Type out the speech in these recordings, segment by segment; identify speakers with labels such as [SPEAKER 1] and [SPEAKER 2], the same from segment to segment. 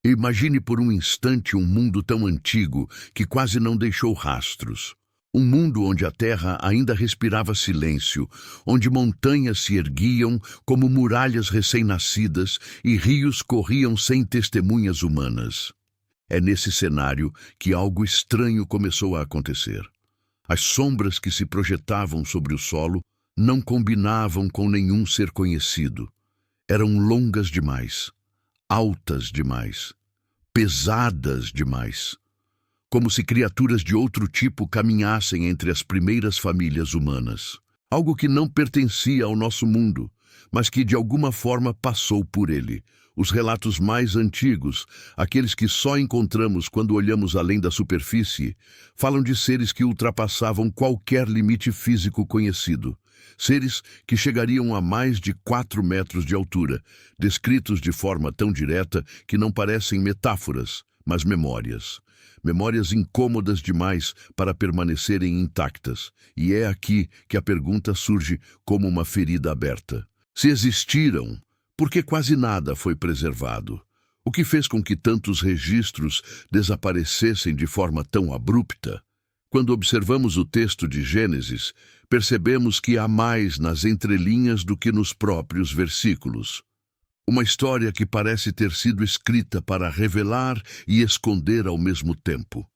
[SPEAKER 1] Imagine por um instante um mundo tão antigo que quase não deixou rastros. Um mundo onde a terra ainda respirava silêncio, onde montanhas se erguiam como muralhas recém-nascidas e rios corriam sem testemunhas humanas. É nesse cenário que algo estranho começou a acontecer. As sombras que se projetavam sobre o solo não combinavam com nenhum ser conhecido. Eram longas demais, altas demais, pesadas demais, como se criaturas de outro tipo caminhassem entre as primeiras famílias humanas. Algo que não pertencia ao nosso mundo, mas que de alguma forma passou por ele. Os relatos mais antigos, aqueles que só encontramos quando olhamos além da superfície, falam de seres que ultrapassavam qualquer limite físico conhecido. Seres que chegariam a mais de 4 metros de altura, descritos de forma tão direta que não parecem metáforas, mas memórias. Memórias incômodas demais para permanecerem intactas. E é aqui que a pergunta surge como uma ferida aberta. Se existiram, por que quase nada foi preservado? O que fez com que tantos registros desaparecessem de forma tão abrupta? Quando observamos o texto de Gênesis, percebemos que há mais nas entrelinhas do que nos próprios versículos. Uma história que parece ter sido escrita para revelar e esconder ao mesmo tempo.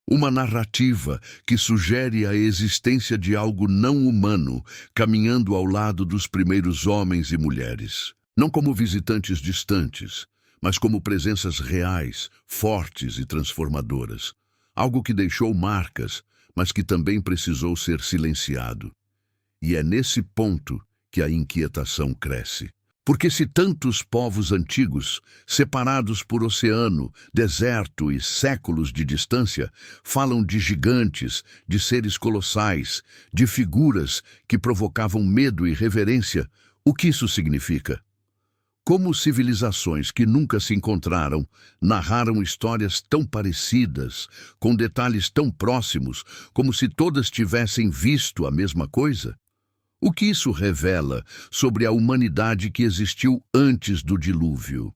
[SPEAKER 1] Uma narrativa que sugere a existência de algo não humano caminhando ao lado dos primeiros homens e mulheres. Não como visitantes distantes, mas como presenças reais, fortes e transformadoras. Algo que deixou marcas, mas que também precisou ser silenciado. E é nesse ponto que a inquietação cresce. Porque se tantos povos antigos, separados por oceano, deserto e séculos de distância, falam de gigantes, de seres colossais, de figuras que provocavam medo e reverência, o que isso significa? Como civilizações que nunca se encontraram narraram histórias tão parecidas, com detalhes tão próximos, como se todas tivessem visto a mesma coisa? O que isso revela sobre a humanidade que existiu antes do dilúvio?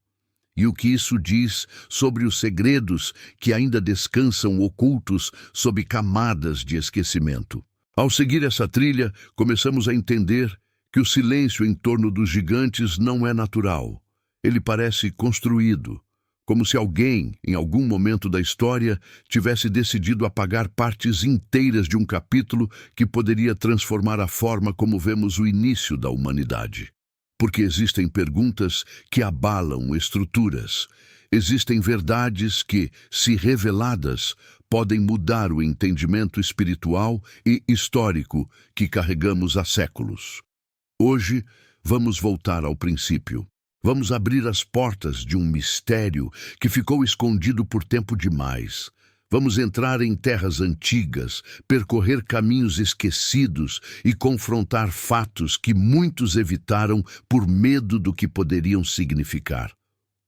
[SPEAKER 1] E o que isso diz sobre os segredos que ainda descansam ocultos sob camadas de esquecimento? Ao seguir essa trilha, começamos a entender que o silêncio em torno dos gigantes não é natural. Ele parece construído, como se alguém, em algum momento da história, tivesse decidido apagar partes inteiras de um capítulo que poderia transformar a forma como vemos o início da humanidade. Porque existem perguntas que abalam estruturas. Existem verdades que, se reveladas, podem mudar o entendimento espiritual e histórico que carregamos há séculos. Hoje, vamos voltar ao princípio. Vamos abrir as portas de um mistério que ficou escondido por tempo demais. Vamos entrar em terras antigas, percorrer caminhos esquecidos e confrontar fatos que muitos evitaram por medo do que poderiam significar.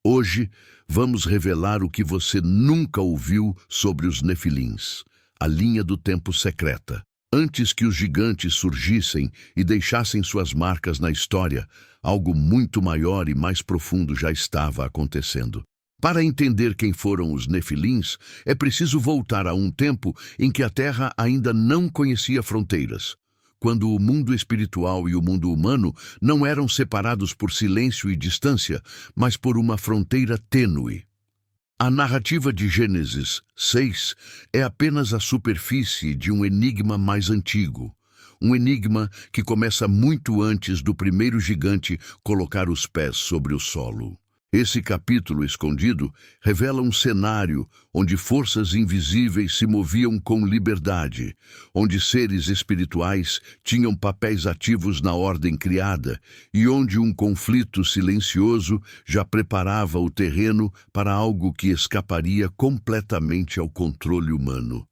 [SPEAKER 1] Hoje, vamos revelar o que você nunca ouviu sobre os Nefilins, a linha do tempo secreta. Antes que os gigantes surgissem e deixassem suas marcas na história, algo muito maior e mais profundo já estava acontecendo. Para entender quem foram os Nefilins, é preciso voltar a um tempo em que a Terra ainda não conhecia fronteiras, quando o mundo espiritual e o mundo humano não eram separados por silêncio e distância, mas por uma fronteira tênue. A narrativa de Gênesis 6 é apenas a superfície de um enigma mais antigo. Um enigma que começa muito antes do primeiro gigante colocar os pés sobre o solo. Esse capítulo escondido revela um cenário onde forças invisíveis se moviam com liberdade, onde seres espirituais tinham papéis ativos na ordem criada e onde um conflito silencioso já preparava o terreno para algo que escaparia completamente ao controle humano.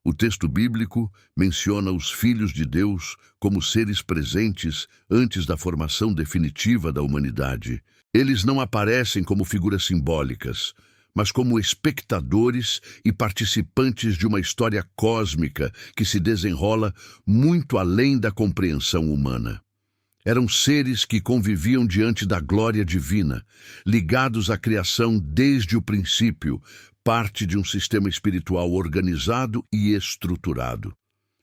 [SPEAKER 1] O texto bíblico menciona os filhos de Deus como seres presentes antes da formação definitiva da humanidade. Eles não aparecem como figuras simbólicas, mas como espectadores e participantes de uma história cósmica que se desenrola muito além da compreensão humana. Eram seres que conviviam diante da glória divina, ligados à criação desde o princípio, parte de um sistema espiritual organizado e estruturado.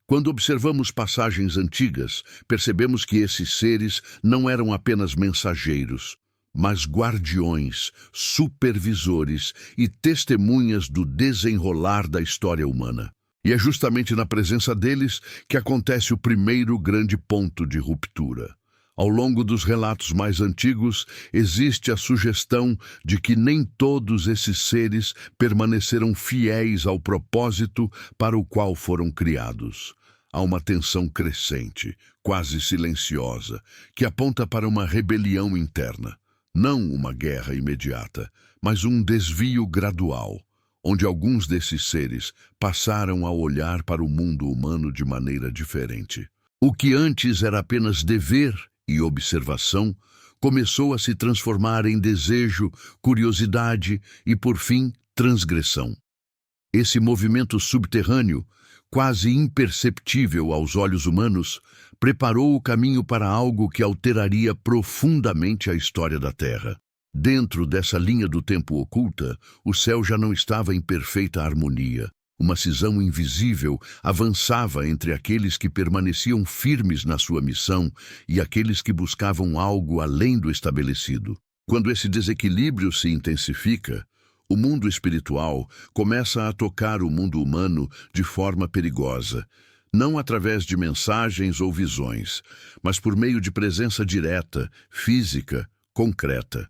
[SPEAKER 1] Quando observamos passagens antigas, percebemos que esses seres não eram apenas mensageiros, mas guardiões, supervisores e testemunhas do desenrolar da história humana. E é justamente na presença deles que acontece o primeiro grande ponto de ruptura. Ao longo dos relatos mais antigos, existe a sugestão de que nem todos esses seres permaneceram fiéis ao propósito para o qual foram criados. Há uma tensão crescente, quase silenciosa, que aponta para uma rebelião interna. Não uma guerra imediata, mas um desvio gradual, onde alguns desses seres passaram a olhar para o mundo humano de maneira diferente. O que antes era apenas dever e observação, começou a se transformar em desejo, curiosidade e, por fim, transgressão. Esse movimento subterrâneo, quase imperceptível aos olhos humanos, preparou o caminho para algo que alteraria profundamente a história da Terra. Dentro dessa linha do tempo oculta, o céu já não estava em perfeita harmonia. Uma cisão invisível avançava entre aqueles que permaneciam firmes na sua missão e aqueles que buscavam algo além do estabelecido. Quando esse desequilíbrio se intensifica, o mundo espiritual começa a tocar o mundo humano de forma perigosa, não através de mensagens ou visões, mas por meio de presença direta, física, concreta.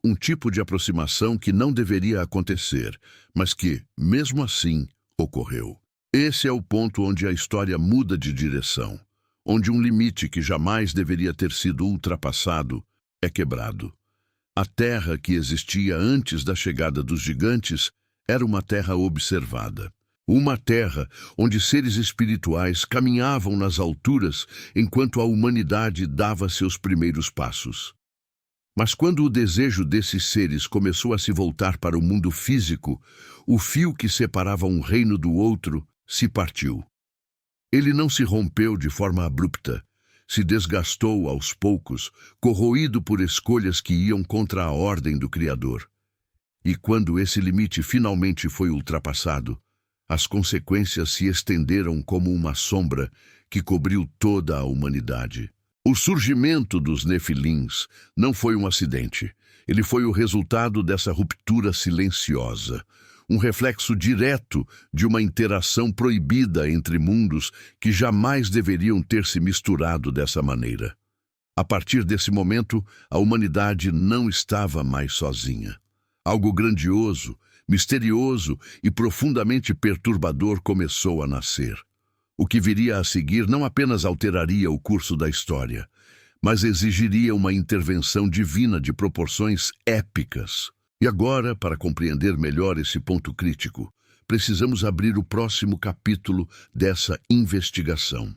[SPEAKER 1] Um tipo de aproximação que não deveria acontecer, mas que, mesmo assim, ocorreu. Esse é o ponto onde a história muda de direção, onde um limite que jamais deveria ter sido ultrapassado é quebrado. A terra que existia antes da chegada dos gigantes era uma terra observada. Uma terra onde seres espirituais caminhavam nas alturas enquanto a humanidade dava seus primeiros passos. Mas quando o desejo desses seres começou a se voltar para o mundo físico, o fio que separava um reino do outro se partiu. Ele não se rompeu de forma abrupta, se desgastou aos poucos, corroído por escolhas que iam contra a ordem do Criador. E quando esse limite finalmente foi ultrapassado, as consequências se estenderam como uma sombra que cobriu toda a humanidade. O surgimento dos Nefilins não foi um acidente. Ele foi o resultado dessa ruptura silenciosa, um reflexo direto de uma interação proibida entre mundos que jamais deveriam ter se misturado dessa maneira. A partir desse momento, a humanidade não estava mais sozinha. Algo grandioso, misterioso e profundamente perturbador começou a nascer. O que viria a seguir não apenas alteraria o curso da história, mas exigiria uma intervenção divina de proporções épicas. E agora, para compreender melhor esse ponto crítico, precisamos abrir o próximo capítulo dessa investigação.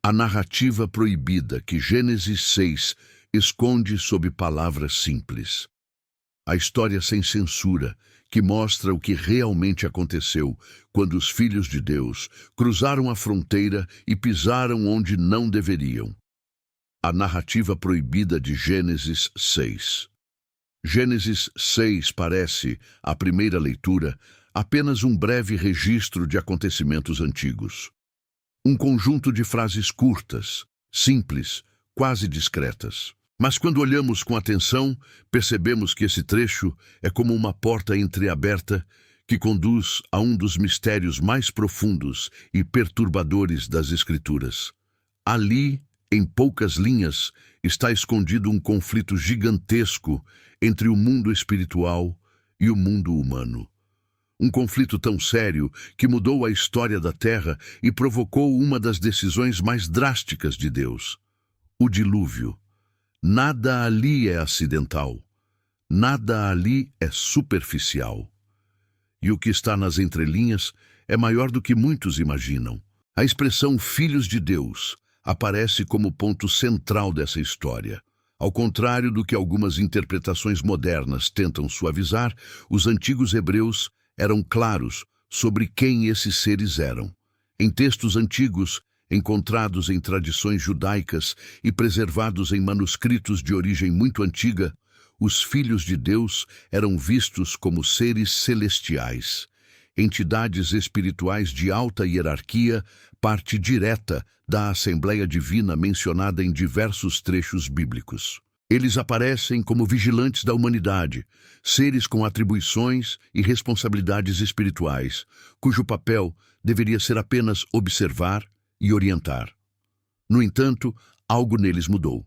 [SPEAKER 1] A narrativa proibida que Gênesis 6 esconde sob palavras simples. A história sem censura, que mostra o que realmente aconteceu quando os filhos de Deus cruzaram a fronteira e pisaram onde não deveriam. A narrativa proibida de Gênesis 6. Gênesis 6 parece, à primeira leitura, apenas um breve registro de acontecimentos antigos. Um conjunto de frases curtas, simples, quase discretas. Mas quando olhamos com atenção, percebemos que esse trecho é como uma porta entreaberta que conduz a um dos mistérios mais profundos e perturbadores das Escrituras. Ali, em poucas linhas, está escondido um conflito gigantesco entre o mundo espiritual e o mundo humano. Um conflito tão sério que mudou a história da Terra e provocou uma das decisões mais drásticas de Deus: o dilúvio. Nada ali é acidental. Nada ali é superficial. E o que está nas entrelinhas é maior do que muitos imaginam. A expressão Filhos de Deus aparece como ponto central dessa história. Ao contrário do que algumas interpretações modernas tentam suavizar, os antigos hebreus eram claros sobre quem esses seres eram. Em textos antigos, encontrados em tradições judaicas e preservados em manuscritos de origem muito antiga, os filhos de Deus eram vistos como seres celestiais, entidades espirituais de alta hierarquia, parte direta da Assembleia Divina mencionada em diversos trechos bíblicos. Eles aparecem como vigilantes da humanidade, seres com atribuições e responsabilidades espirituais, cujo papel deveria ser apenas observar e orientar. No entanto, algo neles mudou.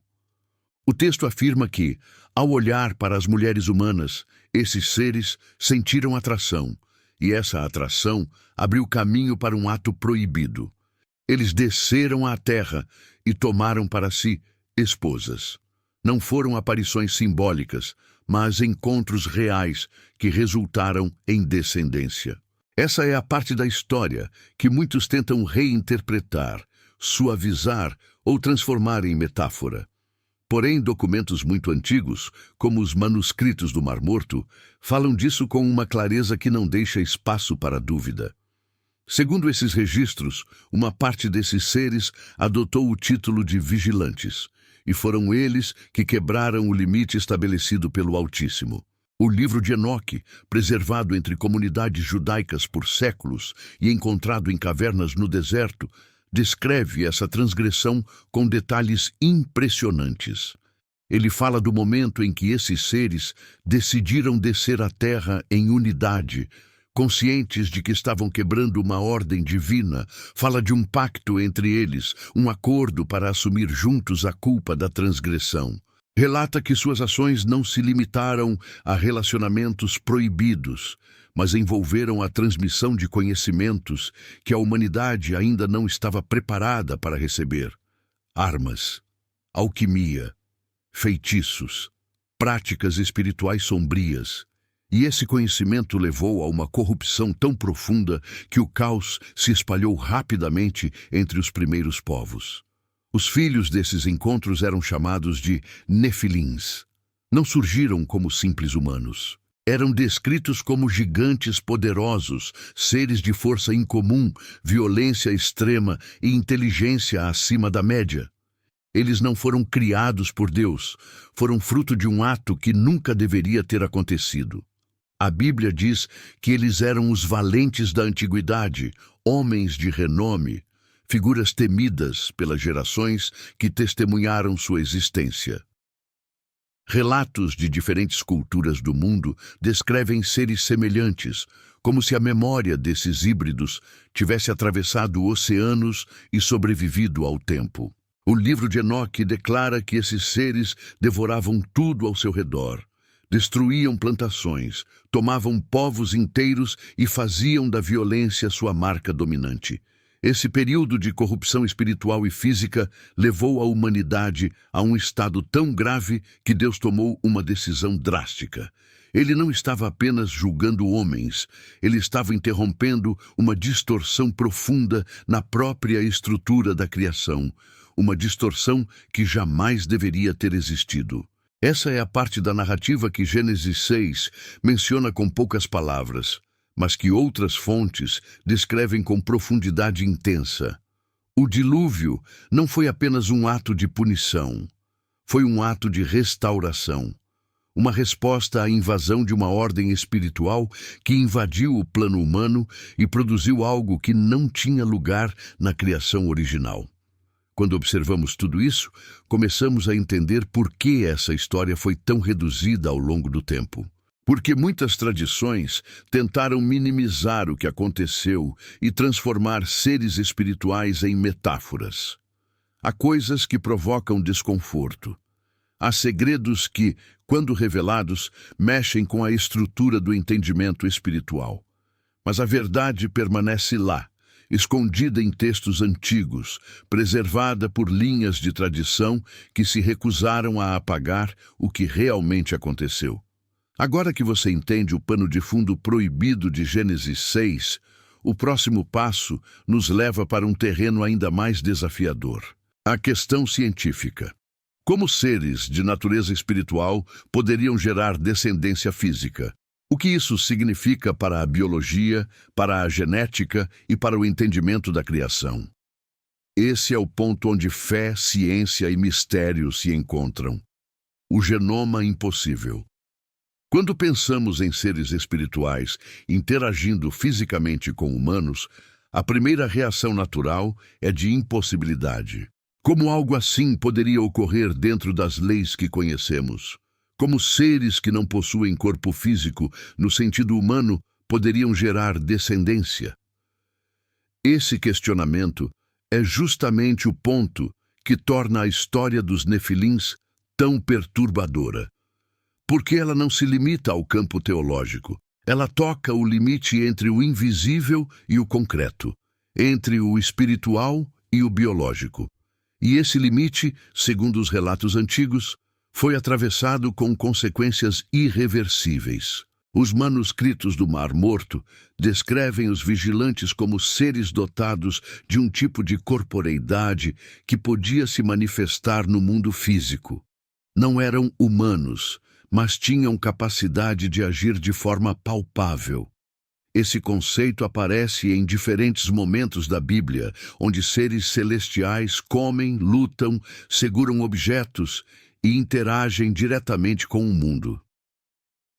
[SPEAKER 1] O texto afirma que, ao olhar para as mulheres humanas, esses seres sentiram atração, e essa atração abriu caminho para um ato proibido. Eles desceram à terra e tomaram para si esposas. Não foram aparições simbólicas, mas encontros reais que resultaram em descendência. Essa é a parte da história que muitos tentam reinterpretar, suavizar ou transformar em metáfora. Porém, documentos muito antigos, como os manuscritos do Mar Morto, falam disso com uma clareza que não deixa espaço para dúvida. Segundo esses registros, uma parte desses seres adotou o título de vigilantes, e foram eles que quebraram o limite estabelecido pelo Altíssimo. O livro de Enoque, preservado entre comunidades judaicas por séculos e encontrado em cavernas no deserto, descreve essa transgressão com detalhes impressionantes. Ele fala do momento em que esses seres decidiram descer à terra em unidade, conscientes de que estavam quebrando uma ordem divina. Fala de um pacto entre eles, um acordo para assumir juntos a culpa da transgressão. Relata que suas ações não se limitaram a relacionamentos proibidos, mas envolveram a transmissão de conhecimentos que a humanidade ainda não estava preparada para receber. Armas, alquimia, feitiços, práticas espirituais sombrias. E esse conhecimento levou a uma corrupção tão profunda que o caos se espalhou rapidamente entre os primeiros povos. Os filhos desses encontros eram chamados de Nefilins. Não surgiram como simples humanos. Eram descritos como gigantes poderosos, seres de força incomum, violência extrema e inteligência acima da média. Eles não foram criados por Deus, foram fruto de um ato que nunca deveria ter acontecido. A Bíblia diz que eles eram os valentes da antiguidade, homens de renome, figuras temidas pelas gerações que testemunharam sua existência. Relatos de diferentes culturas do mundo descrevem seres semelhantes, como se a memória desses híbridos tivesse atravessado oceanos e sobrevivido ao tempo. O livro de Enoque declara que esses seres devoravam tudo ao seu redor, destruíam plantações, tomavam povos inteiros e faziam da violência sua marca dominante. Esse período de corrupção espiritual e física levou a humanidade a um estado tão grave que Deus tomou uma decisão drástica. Ele não estava apenas julgando homens, ele estava interrompendo uma distorção profunda na própria estrutura da criação, uma distorção que jamais deveria ter existido. Essa é a parte da narrativa que Gênesis 6 menciona com poucas palavras, mas que outras fontes descrevem com profundidade intensa. O dilúvio não foi apenas um ato de punição, foi um ato de restauração, uma resposta à invasão de uma ordem espiritual que invadiu o plano humano e produziu algo que não tinha lugar na criação original. Quando observamos tudo isso, começamos a entender por que essa história foi tão reduzida ao longo do tempo. Porque muitas tradições tentaram minimizar o que aconteceu e transformar seres espirituais em metáforas. Há coisas que provocam desconforto. Há segredos que, quando revelados, mexem com a estrutura do entendimento espiritual. Mas a verdade permanece lá, escondida em textos antigos, preservada por linhas de tradição que se recusaram a apagar o que realmente aconteceu. Agora que você entende o pano de fundo proibido de Gênesis 6, o próximo passo nos leva para um terreno ainda mais desafiador: a questão científica. Como seres de natureza espiritual poderiam gerar descendência física? O que isso significa para a biologia, para a genética e para o entendimento da criação? Esse é o ponto onde fé, ciência e mistério se encontram. O genoma impossível. Quando pensamos em seres espirituais interagindo fisicamente com humanos, a primeira reação natural é de impossibilidade. Como algo assim poderia ocorrer dentro das leis que conhecemos? Como seres que não possuem corpo físico, no sentido humano, poderiam gerar descendência? Esse questionamento é justamente o ponto que torna a história dos Nefilins tão perturbadora. Porque ela não se limita ao campo teológico. Ela toca o limite entre o invisível e o concreto, entre o espiritual e o biológico. E esse limite, segundo os relatos antigos, foi atravessado com consequências irreversíveis. Os manuscritos do Mar Morto descrevem os vigilantes como seres dotados de um tipo de corporeidade que podia se manifestar no mundo físico. Não eram humanos, mas tinham capacidade de agir de forma palpável. Esse conceito aparece em diferentes momentos da Bíblia, onde seres celestiais comem, lutam, seguram objetos e interagem diretamente com o mundo.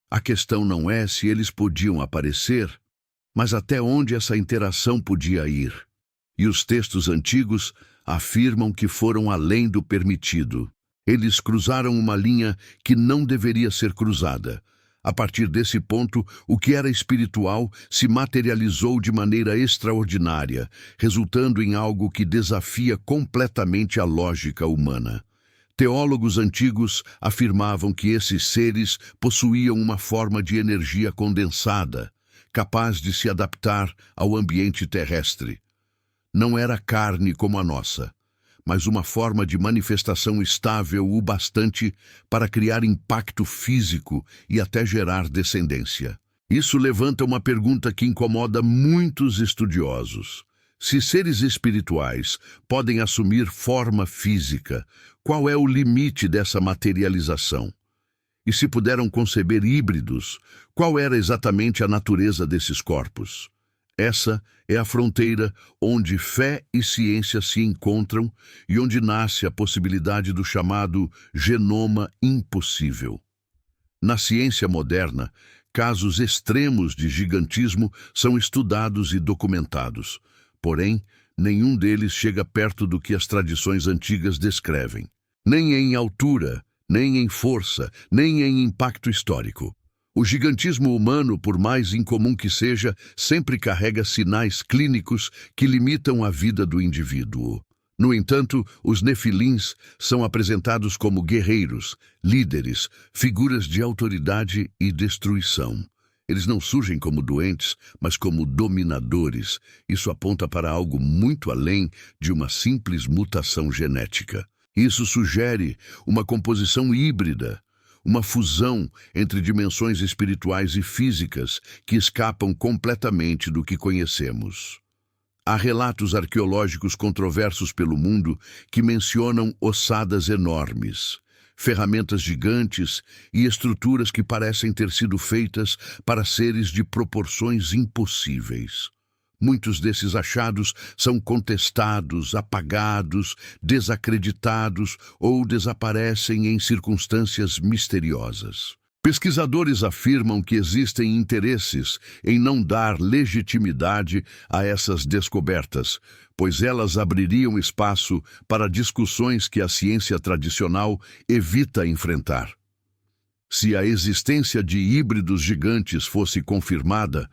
[SPEAKER 1] A questão não é se eles podiam aparecer, mas até onde essa interação podia ir. E os textos antigos afirmam que foram além do permitido. Eles cruzaram uma linha que não deveria ser cruzada. A partir desse ponto, o que era espiritual se materializou de maneira extraordinária, resultando em algo que desafia completamente a lógica humana. Teólogos antigos afirmavam que esses seres possuíam uma forma de energia condensada, capaz de se adaptar ao ambiente terrestre. Não era carne como a nossa, mas uma forma de manifestação estável o bastante para criar impacto físico e até gerar descendência. Isso levanta uma pergunta que incomoda muitos estudiosos. Se seres espirituais podem assumir forma física, qual é o limite dessa materialização? E se puderam conceber híbridos, qual era exatamente a natureza desses corpos? Essa é a fronteira onde fé e ciência se encontram e onde nasce a possibilidade do chamado genoma impossível. Na ciência moderna, casos extremos de gigantismo são estudados e documentados. Porém, nenhum deles chega perto do que as tradições antigas descrevem. Nem em altura, nem em força, nem em impacto histórico. O gigantismo humano, por mais incomum que seja, sempre carrega sinais clínicos que limitam a vida do indivíduo. No entanto, os Nefilins são apresentados como guerreiros, líderes, figuras de autoridade e destruição. Eles não surgem como doentes, mas como dominadores. Isso aponta para algo muito além de uma simples mutação genética. Isso sugere uma composição híbrida, uma fusão entre dimensões espirituais e físicas que escapam completamente do que conhecemos. Há relatos arqueológicos controversos pelo mundo que mencionam ossadas enormes, ferramentas gigantes e estruturas que parecem ter sido feitas para seres de proporções impossíveis. Muitos desses achados são contestados, apagados, desacreditados ou desaparecem em circunstâncias misteriosas. Pesquisadores afirmam que existem interesses em não dar legitimidade a essas descobertas, pois elas abririam espaço para discussões que a ciência tradicional evita enfrentar. Se a existência de híbridos gigantes fosse confirmada,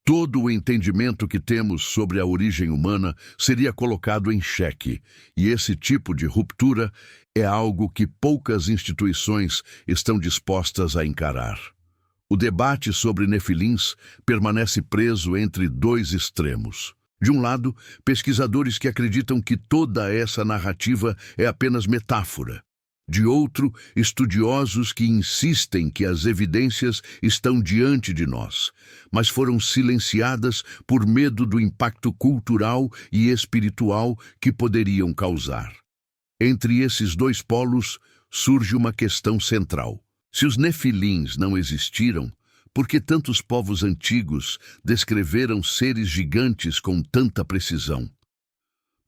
[SPEAKER 1] todo o entendimento que temos sobre a origem humana seria colocado em xeque, e esse tipo de ruptura é algo que poucas instituições estão dispostas a encarar. O debate sobre Nefilins permanece preso entre dois extremos. De um lado, pesquisadores que acreditam que toda essa narrativa é apenas metáfora. De outro, estudiosos que insistem que as evidências estão diante de nós, mas foram silenciadas por medo do impacto cultural e espiritual que poderiam causar. Entre esses dois polos surge uma questão central. Se os Nefilins não existiram, por que tantos povos antigos descreveram seres gigantes com tanta precisão?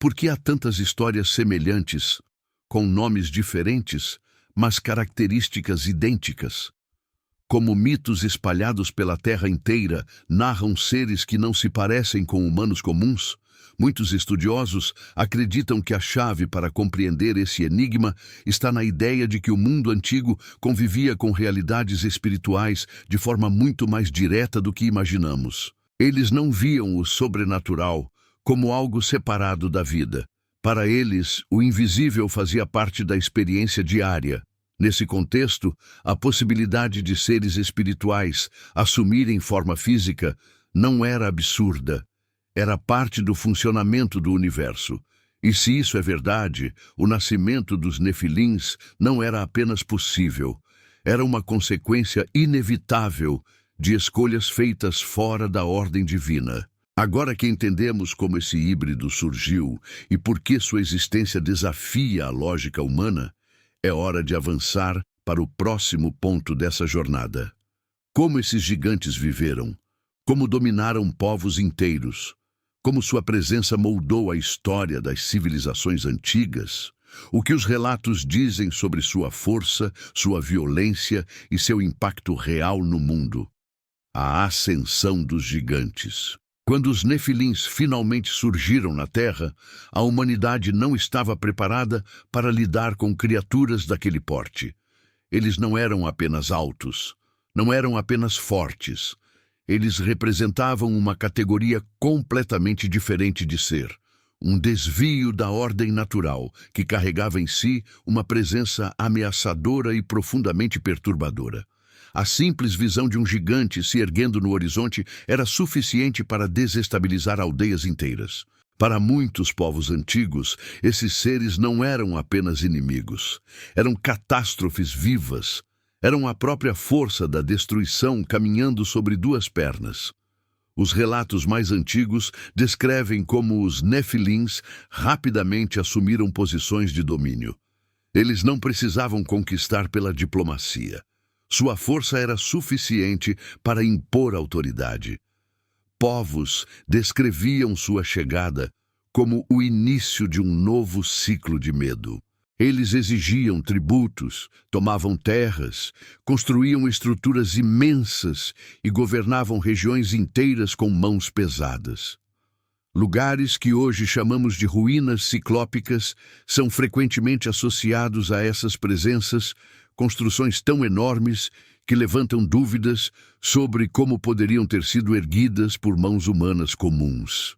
[SPEAKER 1] Por que há tantas histórias semelhantes, com nomes diferentes, mas características idênticas? Como mitos espalhados pela terra inteira narram seres que não se parecem com humanos comuns, muitos estudiosos acreditam que a chave para compreender esse enigma está na ideia de que o mundo antigo convivia com realidades espirituais de forma muito mais direta do que imaginamos. Eles não viam o sobrenatural como algo separado da vida. Para eles, o invisível fazia parte da experiência diária. Nesse contexto, a possibilidade de seres espirituais assumirem forma física não era absurda. Era parte do funcionamento do universo. E se isso é verdade, o nascimento dos Nefilins não era apenas possível. Era uma consequência inevitável de escolhas feitas fora da ordem divina. Agora que entendemos como esse híbrido surgiu e por que sua existência desafia a lógica humana, é hora de avançar para o próximo ponto dessa jornada. Como esses gigantes viveram? Como dominaram povos inteiros? Como sua presença moldou a história das civilizações antigas? O que os relatos dizem sobre sua força, sua violência e seu impacto real no mundo? A ascensão dos gigantes. Quando os Nefilins finalmente surgiram na Terra, a humanidade não estava preparada para lidar com criaturas daquele porte. Eles não eram apenas altos, não eram apenas fortes. Eles representavam uma categoria completamente diferente de ser, um desvio da ordem natural que carregava em si uma presença ameaçadora e profundamente perturbadora. A simples visão de um gigante se erguendo no horizonte era suficiente para desestabilizar aldeias inteiras. Para muitos povos antigos, esses seres não eram apenas inimigos. Eram catástrofes vivas. Eram a própria força da destruição caminhando sobre duas pernas. Os relatos mais antigos descrevem como os Nefilins rapidamente assumiram posições de domínio. Eles não precisavam conquistar pela diplomacia. Sua força era suficiente para impor autoridade. Povos descreviam sua chegada como o início de um novo ciclo de medo. Eles exigiam tributos, tomavam terras, construíam estruturas imensas e governavam regiões inteiras com mãos pesadas. Lugares que hoje chamamos de ruínas ciclópicas são frequentemente associados a essas presenças, construções tão enormes que levantam dúvidas sobre como poderiam ter sido erguidas por mãos humanas comuns.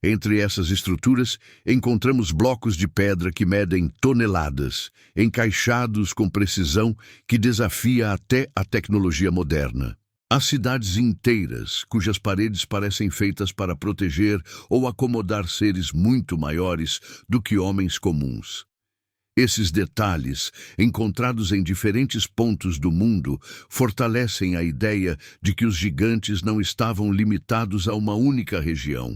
[SPEAKER 1] Entre essas estruturas, encontramos blocos de pedra que medem toneladas, encaixados com precisão que desafia até a tecnologia moderna. Há cidades inteiras cujas paredes parecem feitas para proteger ou acomodar seres muito maiores do que homens comuns. Esses detalhes, encontrados em diferentes pontos do mundo, fortalecem a ideia de que os gigantes não estavam limitados a uma única região.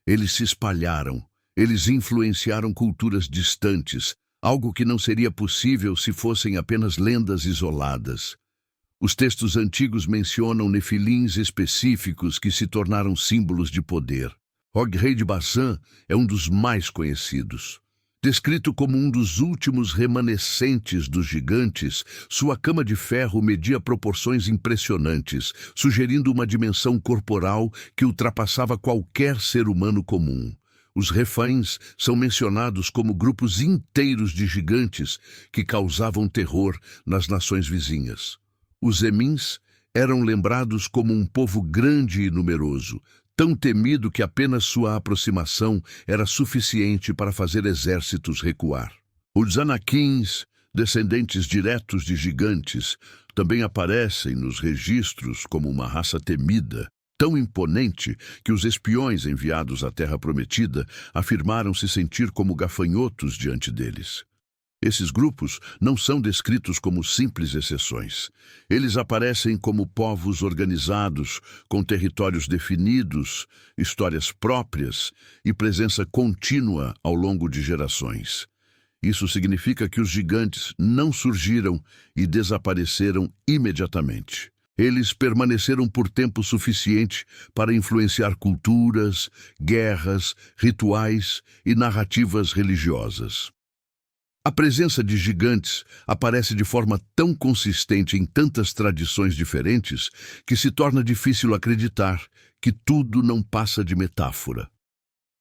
[SPEAKER 1] Eles se espalharam, eles influenciaram culturas distantes, algo que não seria possível se fossem apenas lendas isoladas. Os textos antigos mencionam nefilins específicos que se tornaram símbolos de poder. Og, rei de Bassã, é um dos mais conhecidos. Descrito como um dos últimos remanescentes dos gigantes, sua cama de ferro media proporções impressionantes, sugerindo uma dimensão corporal que ultrapassava qualquer ser humano comum. Os Refaíns são mencionados como grupos inteiros de gigantes que causavam terror nas nações vizinhas. Os Emins eram lembrados como um povo grande e numeroso, tão temido que apenas sua aproximação era suficiente para fazer exércitos recuar. Os Anaquins, descendentes diretos de gigantes, também aparecem nos registros como uma raça temida, tão imponente que os espiões enviados à Terra Prometida afirmaram se sentir como gafanhotos diante deles. Esses grupos não são descritos como simples exceções. Eles aparecem como povos organizados, com territórios definidos, histórias próprias e presença contínua ao longo de gerações. Isso significa que os gigantes não surgiram e desapareceram imediatamente. Eles permaneceram por tempo suficiente para influenciar culturas, guerras, rituais e narrativas religiosas. A presença de gigantes aparece de forma tão consistente em tantas tradições diferentes que se torna difícil acreditar que tudo não passa de metáfora.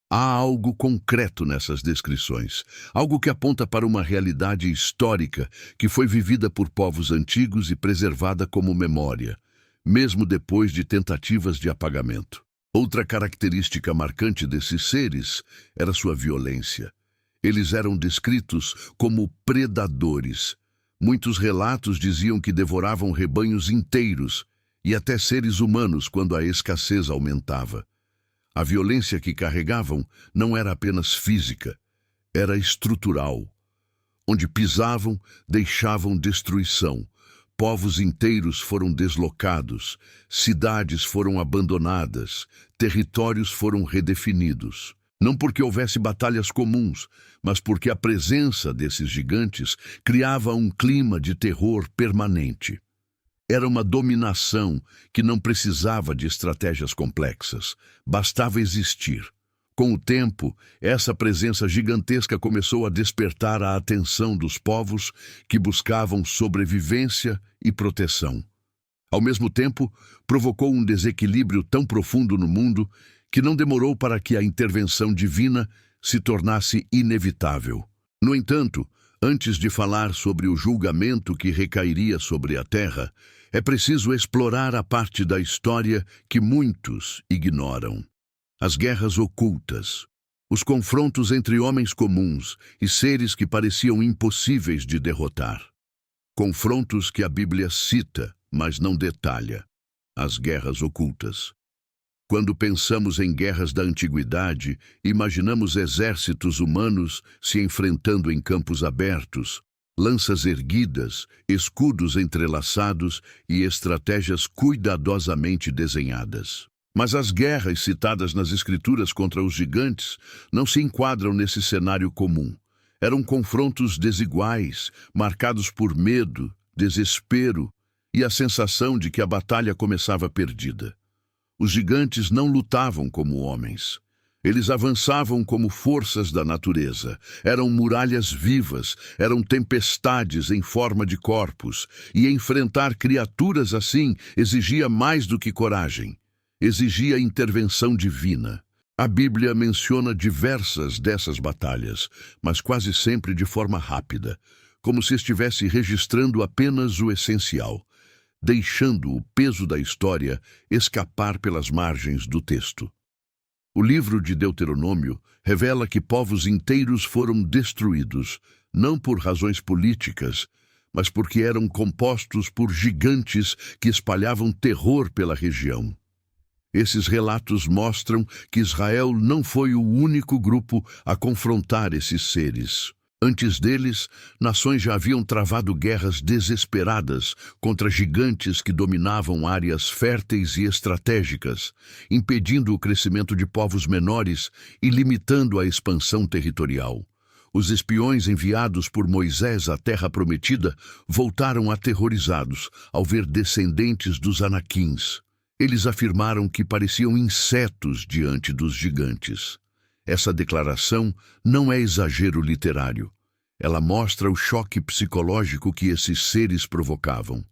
[SPEAKER 1] Há algo concreto nessas descrições, algo que aponta para uma realidade histórica que foi vivida por povos antigos e preservada como memória, mesmo depois de tentativas de apagamento. Outra característica marcante desses seres era sua violência. Eles eram descritos como predadores. Muitos relatos diziam que devoravam rebanhos inteiros e até seres humanos quando a escassez aumentava. A violência que carregavam não era apenas física, era estrutural. Onde pisavam, deixavam destruição. Povos inteiros foram deslocados, cidades foram abandonadas, territórios foram redefinidos. Não porque houvesse batalhas comuns, mas porque a presença desses gigantes criava um clima de terror permanente. Era uma dominação que não precisava de estratégias complexas, bastava existir. Com o tempo, essa presença gigantesca começou a despertar a atenção dos povos que buscavam sobrevivência e proteção. Ao mesmo tempo, provocou um desequilíbrio tão profundo no mundo que não demorou para que a intervenção divina se tornasse inevitável. No entanto, antes de falar sobre o julgamento que recairia sobre a terra, é preciso explorar a parte da história que muitos ignoram. As guerras ocultas, os confrontos entre homens comuns e seres que pareciam impossíveis de derrotar. Confrontos que a Bíblia cita, mas não detalha. As guerras ocultas. Quando pensamos em guerras da antiguidade, imaginamos exércitos humanos se enfrentando em campos abertos, lanças erguidas, escudos entrelaçados e estratégias cuidadosamente desenhadas. Mas as guerras citadas nas Escrituras contra os gigantes não se enquadram nesse cenário comum. Eram confrontos desiguais, marcados por medo, desespero e a sensação de que a batalha começava perdida. Os gigantes não lutavam como homens. Eles avançavam como forças da natureza. Eram muralhas vivas, eram tempestades em forma de corpos, e enfrentar criaturas assim exigia mais do que coragem. Exigia intervenção divina. A Bíblia menciona diversas dessas batalhas, mas quase sempre de forma rápida, como se estivesse registrando apenas o essencial, deixando o peso da história escapar pelas margens do texto. O livro de Deuteronômio revela que povos inteiros foram destruídos, não por razões políticas, mas porque eram compostos por gigantes que espalhavam terror pela região. Esses relatos mostram que Israel não foi o único grupo a confrontar esses seres. Antes deles, nações já haviam travado guerras desesperadas contra gigantes que dominavam áreas férteis e estratégicas, impedindo o crescimento de povos menores e limitando a expansão territorial. Os espiões enviados por Moisés à Terra Prometida voltaram aterrorizados ao ver descendentes dos Anaquins. Eles afirmaram que pareciam insetos diante dos gigantes. Essa declaração não é exagero literário. Ela mostra o choque psicológico que esses seres provocavam.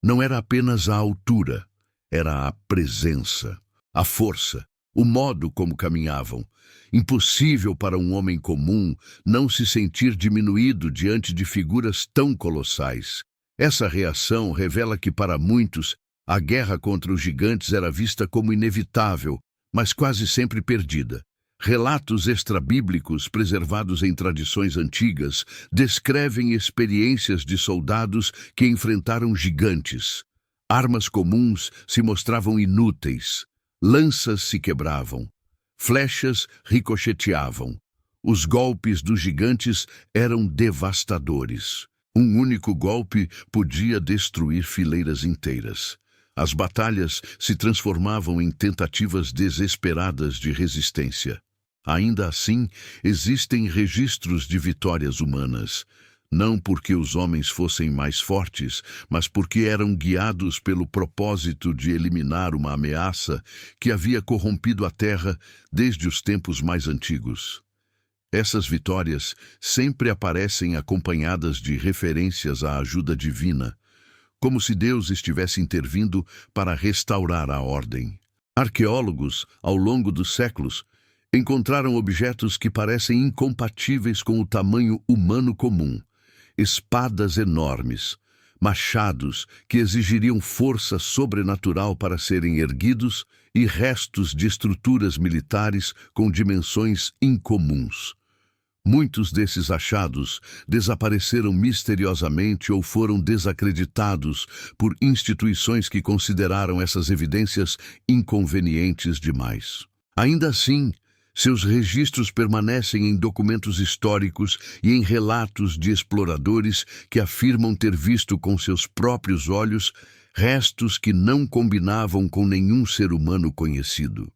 [SPEAKER 1] Não era apenas a altura, era a presença, a força, o modo como caminhavam. Impossível para um homem comum não se sentir diminuído diante de figuras tão colossais. Essa reação revela que, para muitos, a guerra contra os gigantes era vista como inevitável, mas quase sempre perdida. Relatos extrabíblicos preservados em tradições antigas descrevem experiências de soldados que enfrentaram gigantes. Armas comuns se mostravam inúteis, lanças se quebravam, flechas ricocheteavam. Os golpes dos gigantes eram devastadores. Um único golpe podia destruir fileiras inteiras. As batalhas se transformavam em tentativas desesperadas de resistência. Ainda assim, existem registros de vitórias humanas. não porque os homens fossem mais fortes, mas porque eram guiados pelo propósito de eliminar uma ameaça que havia corrompido a terra desde os tempos mais antigos. Essas vitórias sempre aparecem acompanhadas de referências à ajuda divina, como se Deus estivesse intervindo para restaurar a ordem. Arqueólogos, ao longo dos séculos, encontraram objetos que parecem incompatíveis com o tamanho humano comum. Espadas enormes, machados que exigiriam força sobrenatural para serem erguidos e restos de estruturas militares com dimensões incomuns. Muitos desses achados desapareceram misteriosamente ou foram desacreditados por instituições que consideraram essas evidências inconvenientes demais. Ainda assim, seus registros permanecem em documentos históricos e em relatos de exploradores que afirmam ter visto com seus próprios olhos restos que não combinavam com nenhum ser humano conhecido.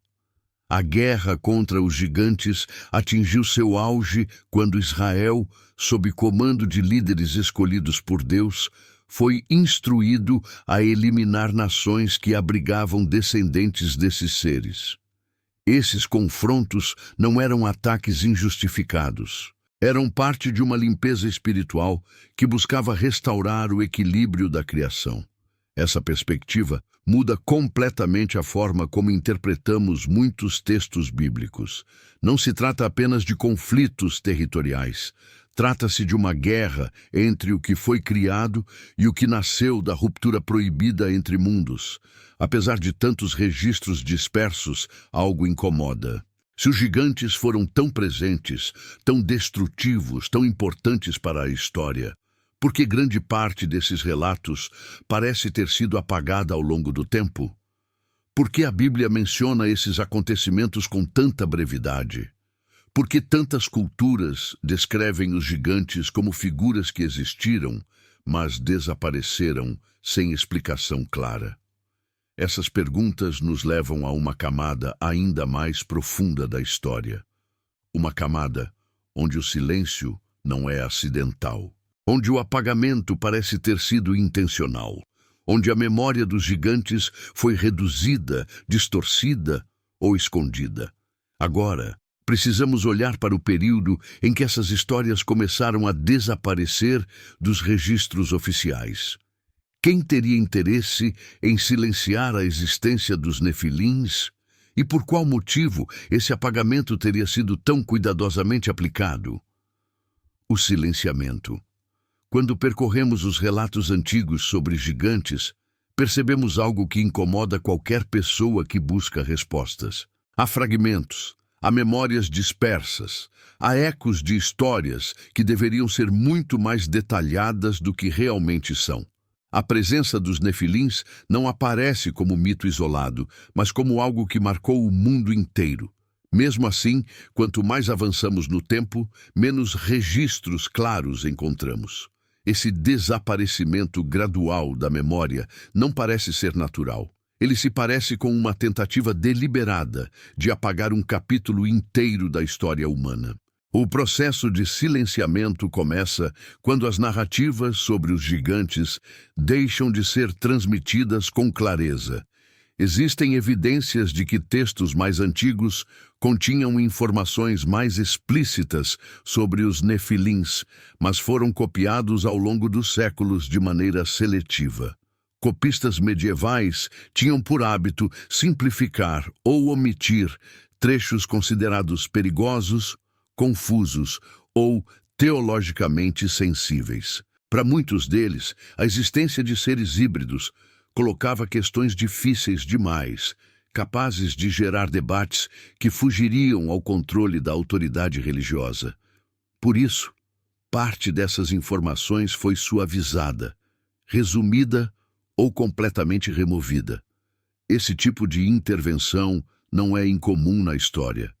[SPEAKER 1] A guerra contra os gigantes atingiu seu auge quando Israel, sob comando de líderes escolhidos por Deus, foi instruído a eliminar nações que abrigavam descendentes desses seres. Esses confrontos não eram ataques injustificados. Eram parte de uma limpeza espiritual que buscava restaurar o equilíbrio da criação. Essa perspectiva muda completamente a forma como interpretamos muitos textos bíblicos. Não se trata apenas de conflitos territoriais. Trata-se de uma guerra entre o que foi criado e o que nasceu da ruptura proibida entre mundos. Apesar de tantos registros dispersos, algo incomoda. Se os gigantes foram tão presentes, tão destrutivos, tão importantes para a história, por que grande parte desses relatos parece ter sido apagada ao longo do tempo? Por que a Bíblia menciona esses acontecimentos com tanta brevidade? Por que tantas culturas descrevem os gigantes como figuras que existiram, mas desapareceram sem explicação clara? Essas perguntas nos levam a uma camada ainda mais profunda da história. Uma camada onde o silêncio não é acidental, onde o apagamento parece ter sido intencional, onde a memória dos gigantes foi reduzida, distorcida ou escondida. Agora, precisamos olhar para o período em que essas histórias começaram a desaparecer dos registros oficiais. Quem teria interesse em silenciar a existência dos nefilins? E por qual motivo esse apagamento teria sido tão cuidadosamente aplicado? O silenciamento. Quando percorremos os relatos antigos sobre gigantes, percebemos algo que incomoda qualquer pessoa que busca respostas. Há fragmentos, há memórias dispersas, há ecos de histórias que deveriam ser muito mais detalhadas do que realmente são. A presença dos nefilins não aparece como mito isolado, mas como algo que marcou o mundo inteiro. Mesmo assim, quanto mais avançamos no tempo, menos registros claros encontramos. Esse desaparecimento gradual da memória não parece ser natural. Ele se parece com uma tentativa deliberada de apagar um capítulo inteiro da história humana. O processo de silenciamento começa quando as narrativas sobre os gigantes deixam de ser transmitidas com clareza. Existem evidências de que textos mais antigos continham informações mais explícitas sobre os nefilins, mas foram copiados ao longo dos séculos de maneira seletiva. Copistas medievais tinham por hábito simplificar ou omitir trechos considerados perigosos, confusos ou teologicamente sensíveis. Para muitos deles, a existência de seres híbridos colocava questões difíceis demais, capazes de gerar debates que fugiriam ao controle da autoridade religiosa. Por isso, parte dessas informações foi suavizada, resumida ou completamente removida. Esse tipo de intervenção não é incomum na história.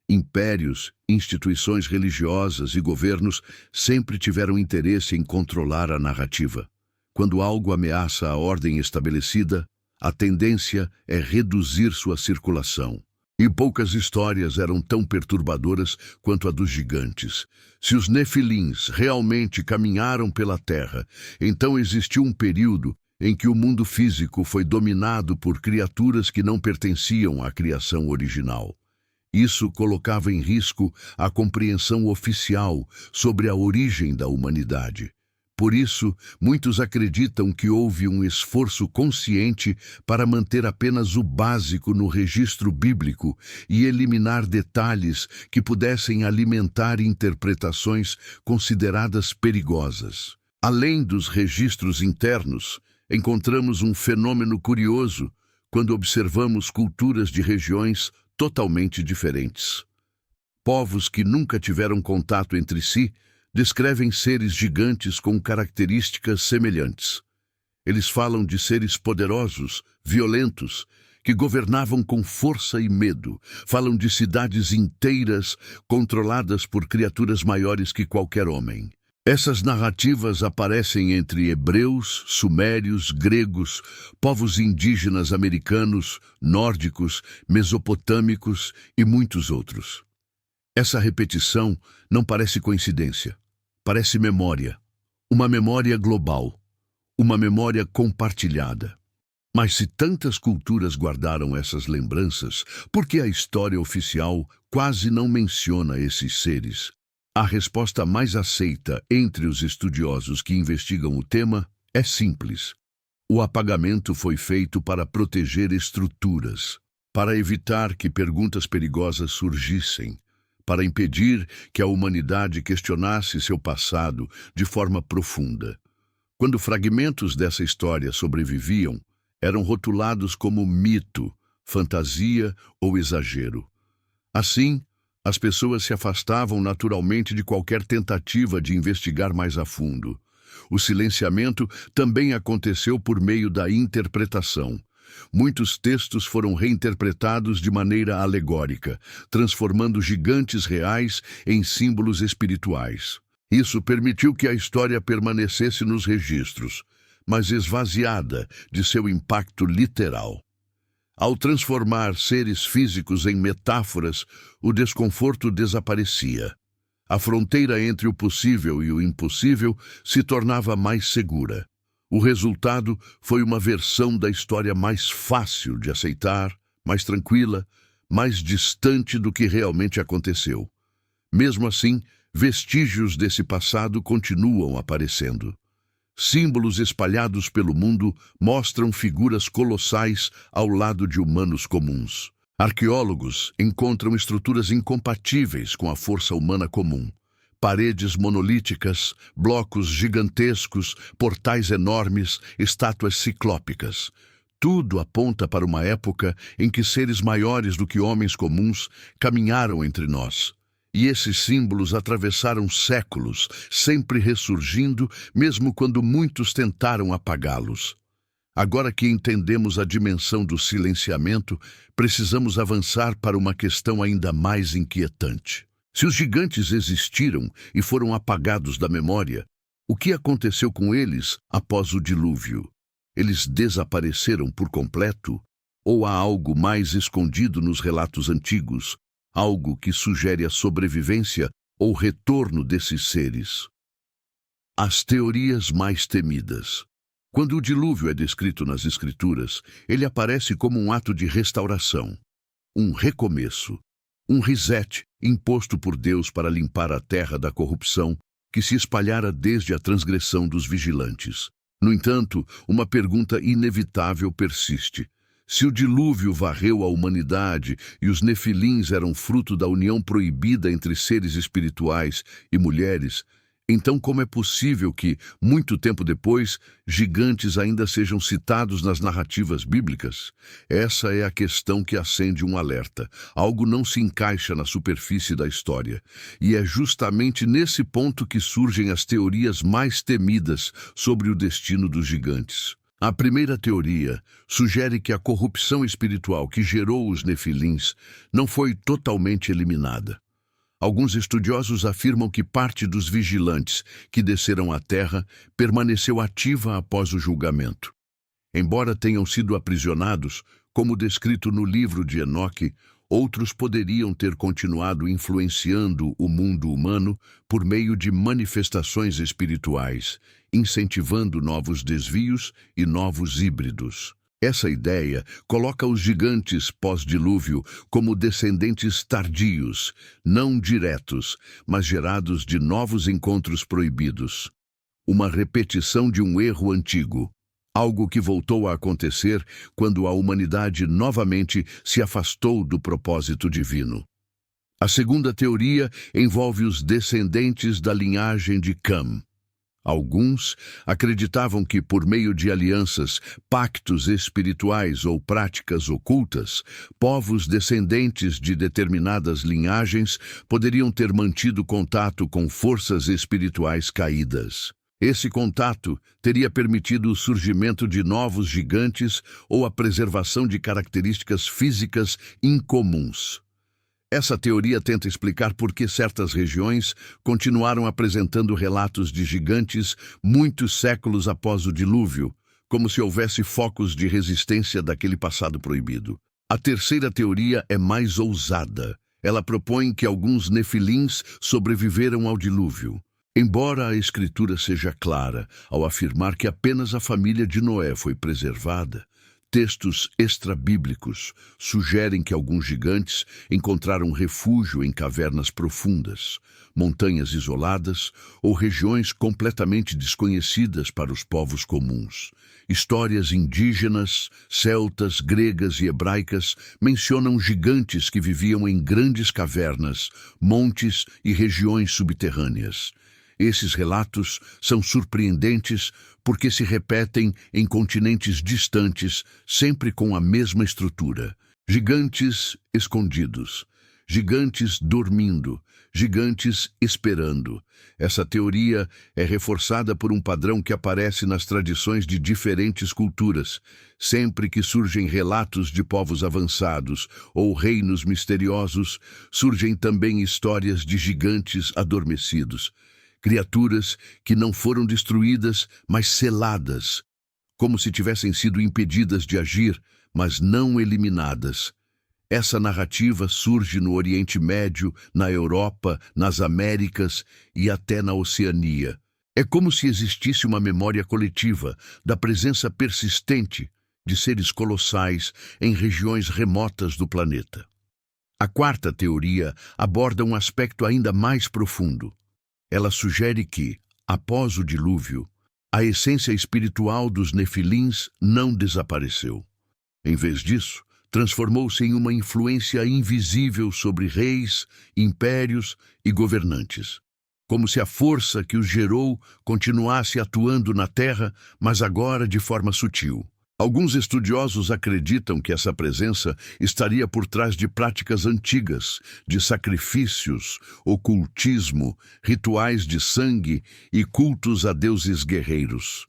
[SPEAKER 1] Impérios, instituições religiosas e governos sempre tiveram interesse em controlar a narrativa. Quando algo ameaça a ordem estabelecida, a tendência é reduzir sua circulação. E poucas histórias eram tão perturbadoras quanto a dos gigantes. Se os nefilins realmente caminharam pela terra, então existiu um período em que o mundo físico foi dominado por criaturas que não pertenciam à criação original. Isso colocava em risco a compreensão oficial sobre a origem da humanidade. Por isso, muitos acreditam que houve um esforço consciente para manter apenas o básico no registro bíblico e eliminar detalhes que pudessem alimentar interpretações consideradas perigosas. Além dos registros internos, encontramos um fenômeno curioso quando observamos culturas de regiões totalmente diferentes. Povos que nunca tiveram contato entre si descrevem seres gigantes com características semelhantes. Eles falam de seres poderosos, violentos, que governavam com força e medo. Falam de cidades inteiras controladas por criaturas maiores que qualquer homem. Essas narrativas aparecem entre hebreus, sumérios, gregos, povos indígenas americanos, nórdicos, mesopotâmicos e muitos outros. Essa repetição não parece coincidência, parece memória. Uma memória global, uma memória compartilhada. Mas se tantas culturas guardaram essas lembranças, por que a história oficial quase não menciona esses seres? A resposta mais aceita entre os estudiosos que investigam o tema é simples. O apagamento foi feito para proteger estruturas, para evitar que perguntas perigosas surgissem, para impedir que a humanidade questionasse seu passado de forma profunda. Quando fragmentos dessa história sobreviviam, eram rotulados como mito, fantasia ou exagero. Assim, as pessoas se afastavam naturalmente de qualquer tentativa de investigar mais a fundo. O silenciamento também aconteceu por meio da interpretação. Muitos textos foram reinterpretados de maneira alegórica, transformando gigantes reais em símbolos espirituais. Isso permitiu que a história permanecesse nos registros, mas esvaziada de seu impacto literal. Ao transformar seres físicos em metáforas, o desconforto desaparecia. A fronteira entre o possível e o impossível se tornava mais segura. O resultado foi uma versão da história mais fácil de aceitar, mais tranquila, mais distante do que realmente aconteceu. Mesmo assim, vestígios desse passado continuam aparecendo. Símbolos espalhados pelo mundo mostram figuras colossais ao lado de humanos comuns. Arqueólogos encontram estruturas incompatíveis com a força humana comum. Paredes monolíticas, blocos gigantescos, portais enormes, estátuas ciclópicas. Tudo aponta para uma época em que seres maiores do que homens comuns caminharam entre nós. E esses símbolos atravessaram séculos, sempre ressurgindo, mesmo quando muitos tentaram apagá-los. Agora que entendemos a dimensão do silenciamento, precisamos avançar para uma questão ainda mais inquietante. Se os gigantes existiram e foram apagados da memória, o que aconteceu com eles após o dilúvio? Eles desapareceram por completo? Ou há algo mais escondido nos relatos antigos? Algo que sugere a sobrevivência ou retorno desses seres? As teorias mais temidas. Quando o dilúvio é descrito nas Escrituras, ele aparece como um ato de restauração, um recomeço, um reset imposto por Deus para limpar a terra da corrupção que se espalhara desde a transgressão dos vigilantes. No entanto, uma pergunta inevitável persiste. Se o dilúvio varreu a humanidade e os nefilins eram fruto da união proibida entre seres espirituais e mulheres, então como é possível que, muito tempo depois, gigantes ainda sejam citados nas narrativas bíblicas? Essa é a questão que acende um alerta. Algo não se encaixa na superfície da história. E é justamente nesse ponto que surgem as teorias mais temidas sobre o destino dos gigantes. A primeira teoria sugere que a corrupção espiritual que gerou os nefilins não foi totalmente eliminada. Alguns estudiosos afirmam que parte dos vigilantes que desceram à terra permaneceu ativa após o julgamento. Embora tenham sido aprisionados, como descrito no livro de Enoque, Outros poderiam ter continuado influenciando o mundo humano por meio de manifestações espirituais, incentivando novos desvios e novos híbridos. Essa ideia coloca os gigantes pós-dilúvio como descendentes tardios, não diretos, mas gerados de novos encontros proibidos. Uma repetição de um erro antigo. Algo que voltou a acontecer quando a humanidade novamente se afastou do propósito divino. A segunda teoria envolve os descendentes da linhagem de Cam. Alguns acreditavam que, por meio de alianças, pactos espirituais ou práticas ocultas, povos descendentes de determinadas linhagens poderiam ter mantido contato com forças espirituais caídas. Esse contato teria permitido o surgimento de novos gigantes ou a preservação de características físicas incomuns. Essa teoria tenta explicar por que certas regiões continuaram apresentando relatos de gigantes muitos séculos após o dilúvio, como se houvesse focos de resistência daquele passado proibido. A terceira teoria é mais ousada. Ela propõe que alguns nefilins sobreviveram ao dilúvio. Embora a Escritura seja clara ao afirmar que apenas a família de Noé foi preservada, textos extrabíblicos sugerem que alguns gigantes encontraram refúgio em cavernas profundas, montanhas isoladas ou regiões completamente desconhecidas para os povos comuns. Histórias indígenas, celtas, gregas e hebraicas mencionam gigantes que viviam em grandes cavernas, montes e regiões subterrâneas. Esses relatos são surpreendentes porque se repetem em continentes distantes, sempre com a mesma estrutura. Gigantes escondidos, gigantes dormindo, gigantes esperando. Essa teoria é reforçada por um padrão que aparece nas tradições de diferentes culturas. Sempre que surgem relatos de povos avançados ou reinos misteriosos, surgem também histórias de gigantes adormecidos. Criaturas que não foram destruídas, mas seladas, como se tivessem sido impedidas de agir, mas não eliminadas. Essa narrativa surge no Oriente Médio, na Europa, nas Américas e até na Oceania. É como se existisse uma memória coletiva da presença persistente de seres colossais em regiões remotas do planeta. A quarta teoria aborda um aspecto ainda mais profundo. Ela sugere que, após o dilúvio, a essência espiritual dos nefilins não desapareceu. Em vez disso, transformou-se em uma influência invisível sobre reis, impérios e governantes, como se a força que os gerou continuasse atuando na Terra, mas agora de forma sutil. Alguns estudiosos acreditam que essa presença estaria por trás de práticas antigas, de sacrifícios, ocultismo, rituais de sangue e cultos a deuses guerreiros.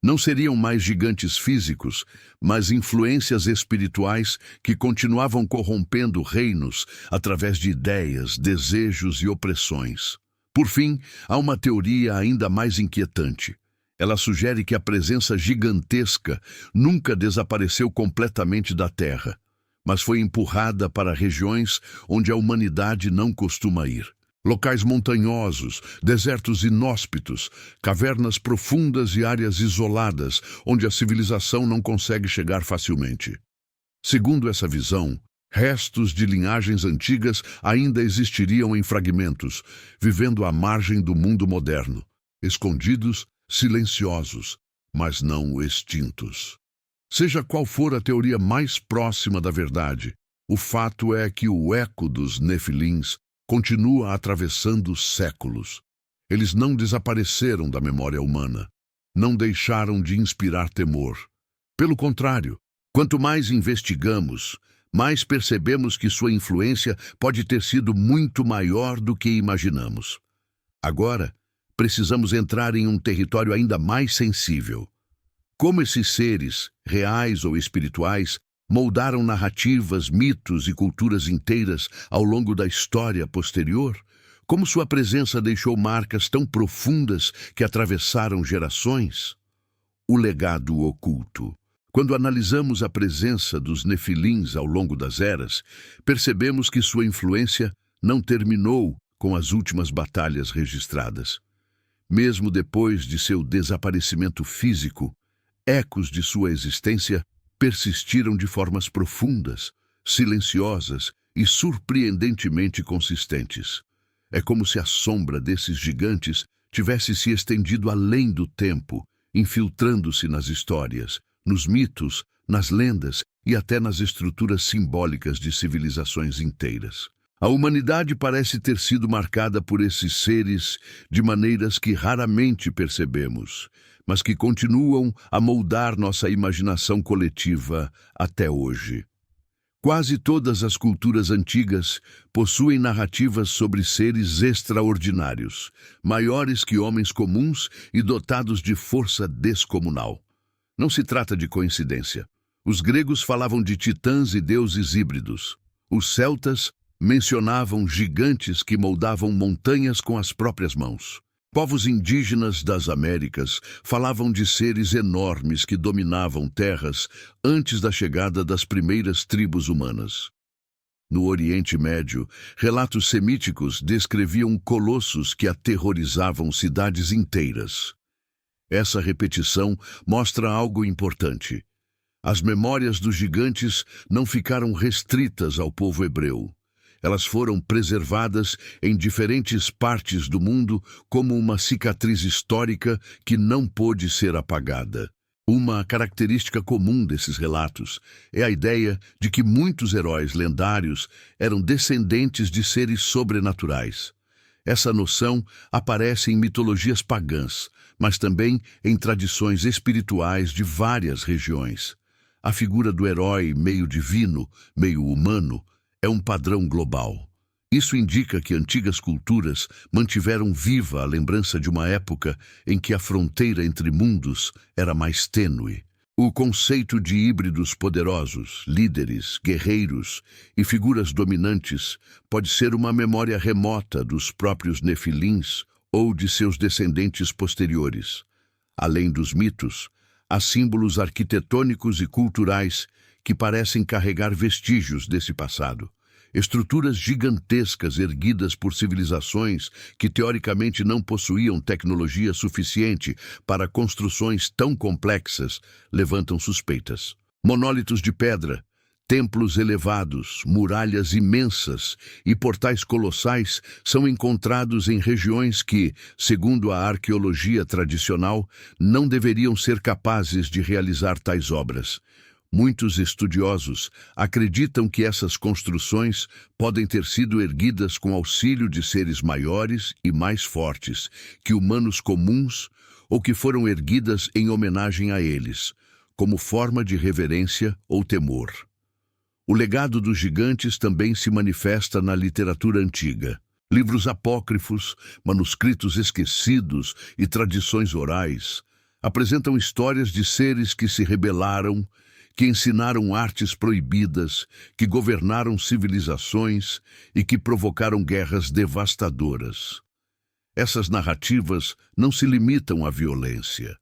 [SPEAKER 1] Não seriam mais gigantes físicos, mas influências espirituais que continuavam corrompendo reinos através de ideias, desejos e opressões. Por fim, há uma teoria ainda mais inquietante. Ela sugere que a presença gigantesca nunca desapareceu completamente da Terra, mas foi empurrada para regiões onde a humanidade não costuma ir. Locais montanhosos, desertos inóspitos, cavernas profundas e áreas isoladas, onde a civilização não consegue chegar facilmente. Segundo essa visão, restos de linhagens antigas ainda existiriam em fragmentos, vivendo à margem do mundo moderno, escondidos, silenciosos, mas não extintos. Seja qual for a teoria mais próxima da verdade, o fato é que o eco dos nefilins continua atravessando séculos. Eles não desapareceram da memória humana, não deixaram de inspirar temor. Pelo contrário, quanto mais investigamos, mais percebemos que sua influência pode ter sido muito maior do que imaginamos. Agora, precisamos entrar em um território ainda mais sensível. Como esses seres, reais ou espirituais, moldaram narrativas, mitos e culturas inteiras ao longo da história posterior? Como sua presença deixou marcas tão profundas que atravessaram gerações? O legado oculto. Quando analisamos a presença dos nefilins ao longo das eras, percebemos que sua influência não terminou com as últimas batalhas registradas. Mesmo depois de seu desaparecimento físico, ecos de sua existência persistiram de formas profundas, silenciosas e surpreendentemente consistentes. É como se a sombra desses gigantes tivesse se estendido além do tempo, infiltrando-se nas histórias, nos mitos, nas lendas e até nas estruturas simbólicas de civilizações inteiras. A humanidade parece ter sido marcada por esses seres de maneiras que raramente percebemos, mas que continuam a moldar nossa imaginação coletiva até hoje. Quase todas as culturas antigas possuem narrativas sobre seres extraordinários, maiores que homens comuns e dotados de força descomunal. Não se trata de coincidência. Os gregos falavam de titãs e deuses híbridos. Os celtas mencionavam gigantes que moldavam montanhas com as próprias mãos. Povos indígenas das Américas falavam de seres enormes que dominavam terras antes da chegada das primeiras tribos humanas. No Oriente Médio, relatos semíticos descreviam colossos que aterrorizavam cidades inteiras. Essa repetição mostra algo importante. As memórias dos gigantes não ficaram restritas ao povo hebreu. Elas foram preservadas em diferentes partes do mundo como uma cicatriz histórica que não pôde ser apagada. Uma característica comum desses relatos é a ideia de que muitos heróis lendários eram descendentes de seres sobrenaturais. Essa noção aparece em mitologias pagãs, mas também em tradições espirituais de várias regiões. A figura do herói meio divino, meio humano, é um padrão global. Isso indica que antigas culturas mantiveram viva a lembrança de uma época em que a fronteira entre mundos era mais tênue. O conceito de híbridos poderosos, líderes, guerreiros e figuras dominantes pode ser uma memória remota dos próprios nefilins ou de seus descendentes posteriores. Além dos mitos, há símbolos arquitetônicos e culturais que parecem carregar vestígios desse passado. Estruturas gigantescas erguidas por civilizações que teoricamente não possuíam tecnologia suficiente para construções tão complexas levantam suspeitas. Monólitos de pedra, templos elevados, muralhas imensas e portais colossais são encontrados em regiões que, segundo a arqueologia tradicional, não deveriam ser capazes de realizar tais obras. Muitos estudiosos acreditam que essas construções podem ter sido erguidas com auxílio de seres maiores e mais fortes que humanos comuns ou que foram erguidas em homenagem a eles, como forma de reverência ou temor. O legado dos gigantes também se manifesta na literatura antiga. Livros apócrifos, manuscritos esquecidos e tradições orais apresentam histórias de seres que se rebelaram, que ensinaram artes proibidas, que governaram civilizações e que provocaram guerras devastadoras. Essas narrativas não se limitam à violência.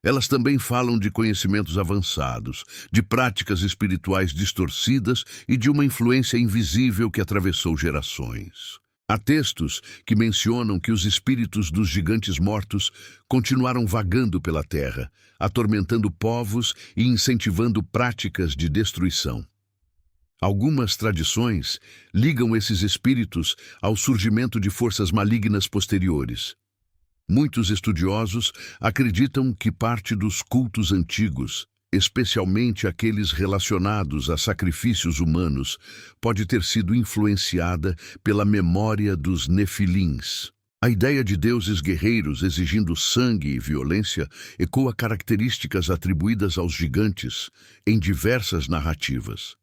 [SPEAKER 1] Elas também falam de conhecimentos avançados, de práticas espirituais distorcidas e de uma influência invisível que atravessou gerações. Há textos que mencionam que os espíritos dos gigantes mortos continuaram vagando pela terra, atormentando povos e incentivando práticas de destruição. Algumas tradições ligam esses espíritos ao surgimento de forças malignas posteriores. Muitos estudiosos acreditam que parte dos cultos antigos, especialmente aqueles relacionados a sacrifícios humanos, pode ter sido influenciada pela memória dos nefilins. A ideia de deuses guerreiros exigindo sangue e violência ecoa características atribuídas aos gigantes em diversas narrativas.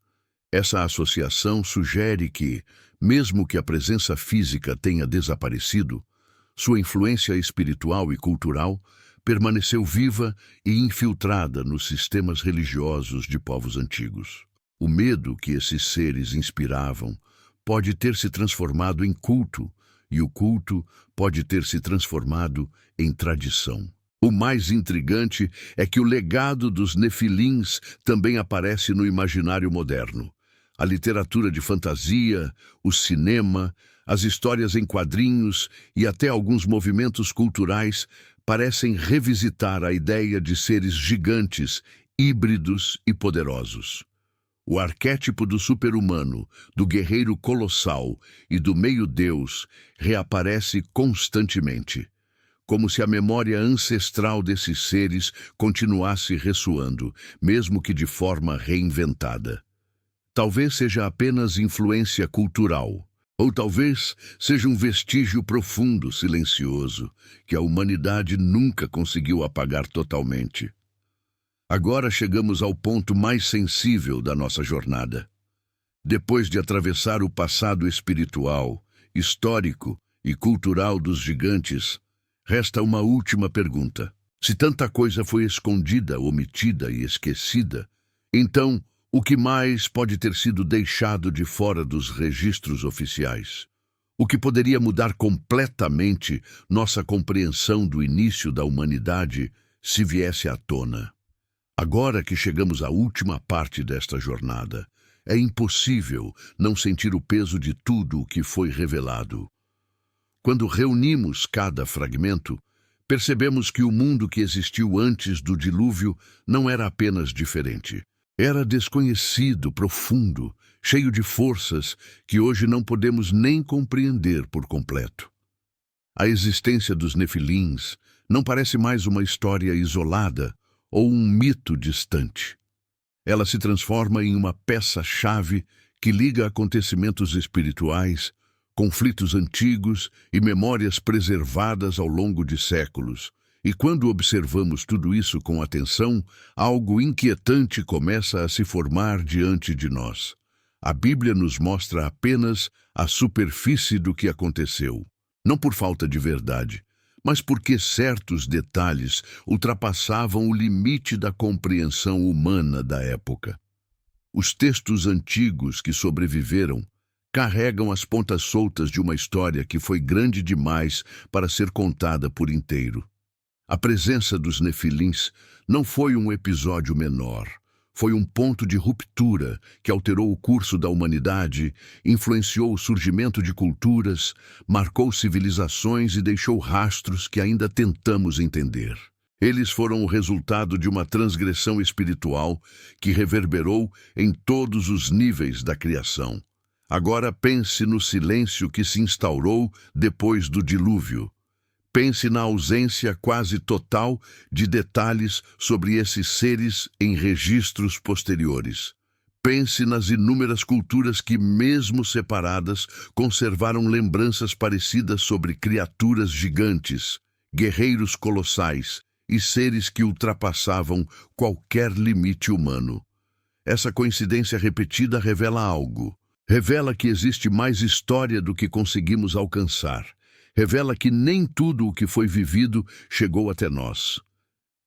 [SPEAKER 1] Essa associação sugere que, mesmo que a presença física tenha desaparecido, sua influência espiritual e cultural permaneceu viva e infiltrada nos sistemas religiosos de povos antigos. O medo que esses seres inspiravam pode ter se transformado em culto, e o culto pode ter se transformado em tradição. O mais intrigante é que o legado dos Nefilins também aparece no imaginário moderno. A literatura de fantasia, o cinema, as histórias em quadrinhos e até alguns movimentos culturais parecem revisitar a ideia de seres gigantes, híbridos e poderosos. O arquétipo do super-humano, do guerreiro colossal e do meio-deus reaparece constantemente, como se a memória ancestral desses seres continuasse ressoando, mesmo que de forma reinventada. Talvez seja apenas influência cultural, ou talvez seja um vestígio profundo, silencioso, que a humanidade nunca conseguiu apagar totalmente. Agora chegamos ao ponto mais sensível da nossa jornada. Depois de atravessar o passado espiritual, histórico e cultural dos gigantes, resta uma última pergunta. Se tanta coisa foi escondida, omitida e esquecida, então o que mais pode ter sido deixado de fora dos registros oficiais? O que poderia mudar completamente nossa compreensão do início da humanidade se viesse à tona? Agora que chegamos à última parte desta jornada, é impossível não sentir o peso de tudo o que foi revelado. Quando reunimos cada fragmento, percebemos que o mundo que existiu antes do dilúvio não era apenas diferente. Era desconhecido, profundo, cheio de forças que hoje não podemos nem compreender por completo. A existência dos Nefilins não parece mais uma história isolada ou um mito distante. Ela se transforma em uma peça-chave que liga acontecimentos espirituais, conflitos antigos e memórias preservadas ao longo de séculos. E quando observamos tudo isso com atenção, algo inquietante começa a se formar diante de nós. A Bíblia nos mostra apenas a superfície do que aconteceu, não por falta de verdade, mas porque certos detalhes ultrapassavam o limite da compreensão humana da época. Os textos antigos que sobreviveram carregam as pontas soltas de uma história que foi grande demais para ser contada por inteiro. A presença dos Nefilins não foi um episódio menor. Foi um ponto de ruptura que alterou o curso da humanidade, influenciou o surgimento de culturas, marcou civilizações e deixou rastros que ainda tentamos entender. Eles foram o resultado de uma transgressão espiritual que reverberou em todos os níveis da criação. Agora pense no silêncio que se instaurou depois do dilúvio. Pense na ausência quase total de detalhes sobre esses seres em registros posteriores. Pense nas inúmeras culturas que, mesmo separadas, conservaram lembranças parecidas sobre criaturas gigantes, guerreiros colossais e seres que ultrapassavam qualquer limite humano. Essa coincidência repetida revela algo. Revela que existe mais história do que conseguimos alcançar. Revela que nem tudo o que foi vivido chegou até nós.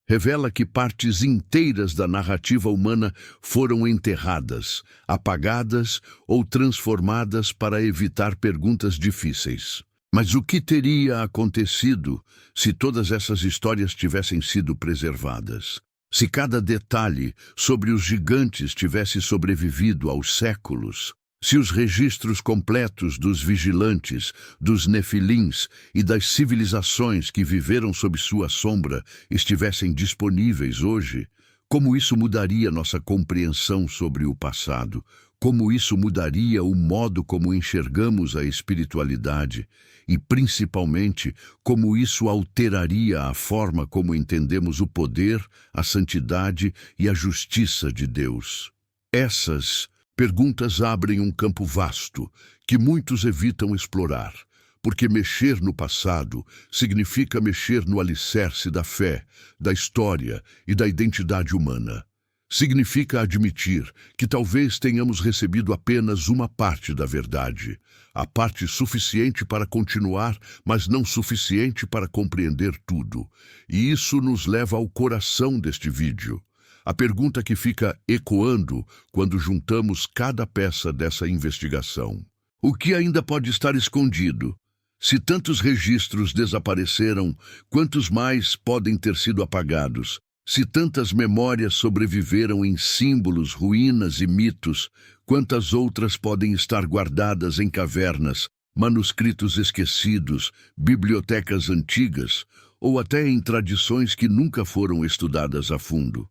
[SPEAKER 1] Revela que partes inteiras da narrativa humana foram enterradas, apagadas ou transformadas para evitar perguntas difíceis. Mas o que teria acontecido se todas essas histórias tivessem sido preservadas? Se cada detalhe sobre os gigantes tivesse sobrevivido aos séculos? Se os registros completos dos vigilantes, dos Nefilins e das civilizações que viveram sob sua sombra estivessem disponíveis hoje, como isso mudaria nossa compreensão sobre o passado? Como isso mudaria o modo como enxergamos a espiritualidade? E, principalmente, como isso alteraria a forma como entendemos o poder, a santidade e a justiça de Deus? Essas perguntas abrem um campo vasto que muitos evitam explorar, porque mexer no passado significa mexer no alicerce da fé, da história e da identidade humana. Significa admitir que talvez tenhamos recebido apenas uma parte da verdade, a parte suficiente para continuar, mas não suficiente para compreender tudo. E isso nos leva ao coração deste vídeo. A pergunta que fica ecoando quando juntamos cada peça dessa investigação. O que ainda pode estar escondido? Se tantos registros desapareceram, quantos mais podem ter sido apagados? Se tantas memórias sobreviveram em símbolos, ruínas e mitos, quantas outras podem estar guardadas em cavernas, manuscritos esquecidos, bibliotecas antigas ou até em tradições que nunca foram estudadas a fundo?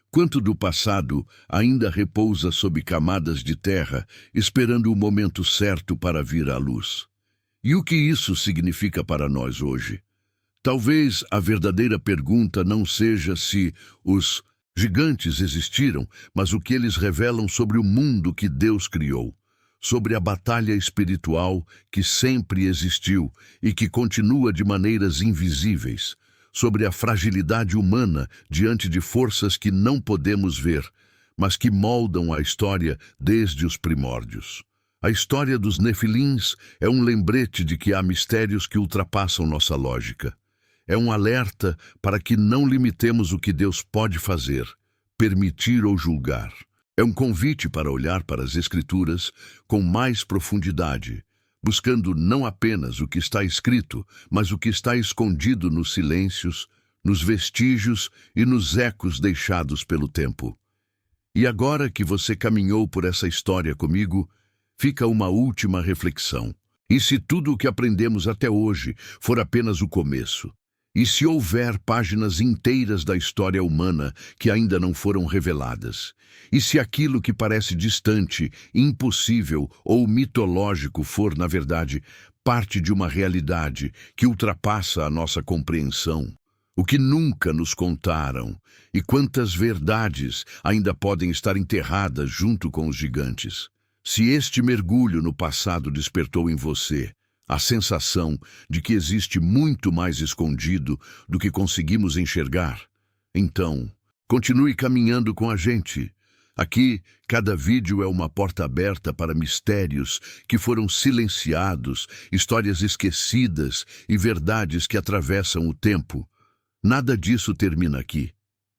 [SPEAKER 1] Quanto do passado ainda repousa sob camadas de terra, esperando o momento certo para vir à luz? E o que isso significa para nós hoje? Talvez a verdadeira pergunta não seja se os gigantes existiram, mas o que eles revelam sobre o mundo que Deus criou, sobre a batalha espiritual que sempre existiu e que continua de maneiras invisíveis, sobre a fragilidade humana diante de forças que não podemos ver, mas que moldam a história desde os primórdios. A história dos Nefilins é um lembrete de que há mistérios que ultrapassam nossa lógica. É um alerta para que não limitemos o que Deus pode fazer, permitir ou julgar. É um convite para olhar para as Escrituras com mais profundidade, buscando não apenas o que está escrito, mas o que está escondido nos silêncios, nos vestígios e nos ecos deixados pelo tempo. E agora que você caminhou por essa história comigo, fica uma última reflexão. E se tudo o que aprendemos até hoje for apenas o começo? E se houver páginas inteiras da história humana que ainda não foram reveladas? E se aquilo que parece distante, impossível ou mitológico for, na verdade, parte de uma realidade que ultrapassa a nossa compreensão? O que nunca nos contaram e quantas verdades ainda podem estar enterradas junto com os gigantes? Se este mergulho no passado despertou em você a sensação de que existe muito mais escondido do que conseguimos enxergar, então, continue caminhando com a gente. Aqui, cada vídeo é uma porta aberta para mistérios que foram silenciados, histórias esquecidas e verdades que atravessam o tempo. Nada disso termina aqui.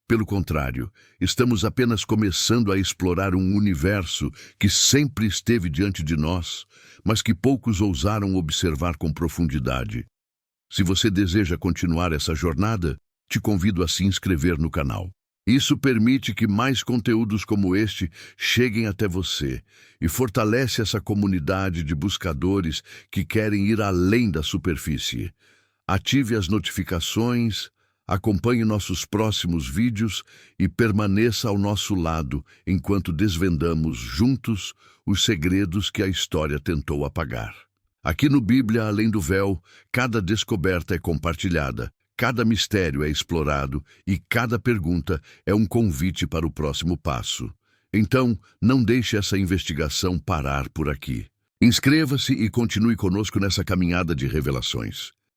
[SPEAKER 1] Pelo contrário, estamos apenas começando a explorar um universo que sempre esteve diante de nós, mas que poucos ousaram observar com profundidade. Se você deseja continuar essa jornada, te convido a se inscrever no canal. Isso permite que mais conteúdos como este cheguem até você e fortalece essa comunidade de buscadores que querem ir além da superfície. Ative as notificações, acompanhe nossos próximos vídeos e permaneça ao nosso lado enquanto desvendamos juntos os segredos que a história tentou apagar. Aqui no Bíblia Além do Véu, cada descoberta é compartilhada, cada mistério é explorado e cada pergunta é um convite para o próximo passo. Então, não deixe essa investigação parar por aqui. Inscreva-se e continue conosco nessa caminhada de revelações.